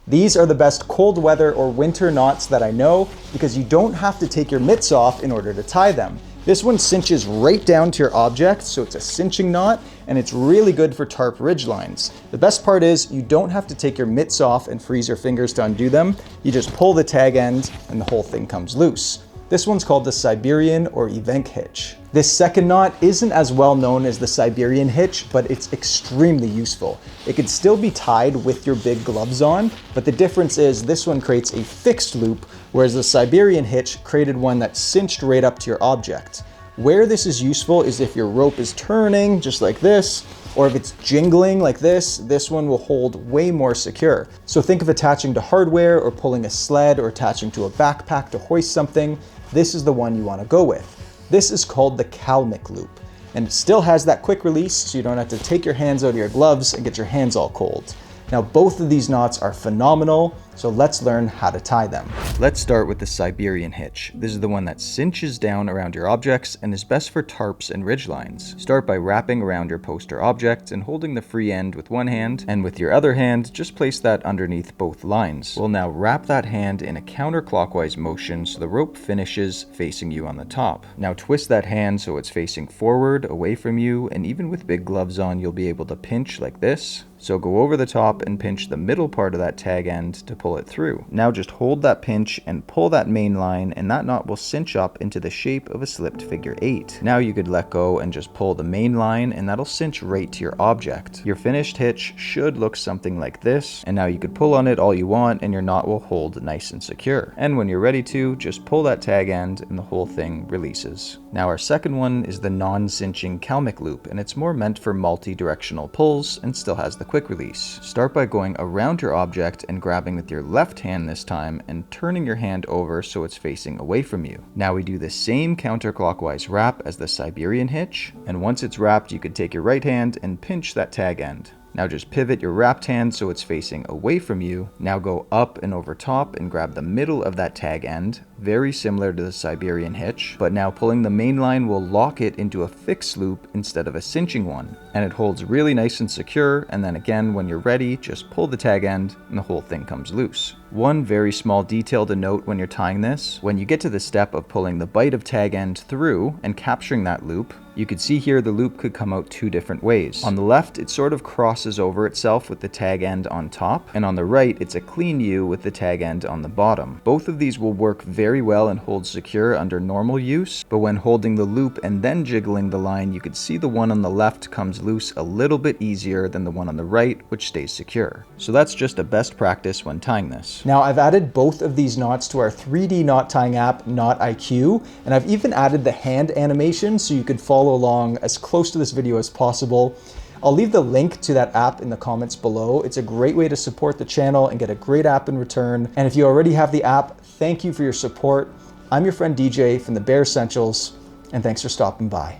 These are the best cold weather or winter knots that I know because you don't have to take your mitts off in order to tie them. This one cinches right down to your object, so it's a cinching knot, and it's really good for tarp ridge lines. The best part is you don't have to take your mitts off and freeze your fingers to undo them. You just pull the tag end and the whole thing comes loose. This one's called the Siberian or Evenk Hitch. This second knot isn't as well known as the Siberian Hitch, but it's extremely useful. It could still be tied with your big gloves on, but the difference is this one creates a fixed loop, whereas the Siberian Hitch created one that cinched right up to your object. Where this is useful is if your rope is turning, just like this, or if it's jingling like this one will hold way more secure. So think of attaching to hardware or pulling a sled or attaching to a backpack to hoist something. This is the one you want to go with. This is called the Kalmyk Loop, and it still has that quick release, so you don't have to take your hands out of your gloves and get your hands all cold. Now, both of these knots are phenomenal, so let's learn how to tie them. Let's start with the Siberian Hitch. This is the one that cinches down around your objects and is best for tarps and ridge lines. Start by wrapping around your poster object and holding the free end with one hand, and with your other hand, just place that underneath both lines. We'll now wrap that hand in a counterclockwise motion so the rope finishes facing you on the top. Now twist that hand so it's facing forward, away from you, and even with big gloves on, you'll be able to pinch like this. So go over the top and pinch the middle part of that tag end to pull it through. Now just hold that pinch and pull that main line, and that knot will cinch up into the shape of a slipped figure 8. Now you could let go and just pull the main line, and that'll cinch right to your object. Your finished hitch should look something like this, and now you could pull on it all you want and your knot will hold nice and secure. And when you're ready to, just pull that tag end and the whole thing releases. Now our second one is the non-cinching Kalmyk Loop, and it's more meant for multi-directional pulls and still has the quick release. Start by going around your object and grabbing with your left hand this time and turning your hand over so it's facing away from you. Now we do the same counterclockwise wrap as the Siberian Hitch, and once it's wrapped you could take your right hand and pinch that tag end. Now just pivot your wrapped hand so it's facing away from you. Now go up and over top and grab the middle of that tag end, very similar to the Siberian Hitch, but now pulling the main line will lock it into a fixed loop instead of a cinching one. And it holds really nice and secure, and then again when you're ready, just pull the tag end and the whole thing comes loose. One very small detail to note when you're tying this: when you get to the step of pulling the bight of tag end through and capturing that loop, you could see here the loop could come out two different ways. On the left, it sort of crosses over itself with the tag end on top, and on the right, it's a clean U with the tag end on the bottom. Both of these will work very well and hold secure under normal use, but when holding the loop and then jiggling the line, you could see the one on the left comes loose a little bit easier than the one on the right, which stays secure. So that's just a best practice when tying this. Now I've added both of these knots to our 3D knot tying app, Knot IQ, and I've even added the hand animation so you could follow along as close to this video as possible. I'll leave the link to that app in the comments below. It's a great way to support the channel and get a great app in return. And if you already have the app, thank you for your support. I'm your friend DJ from the Bare Essentials, and thanks for stopping by.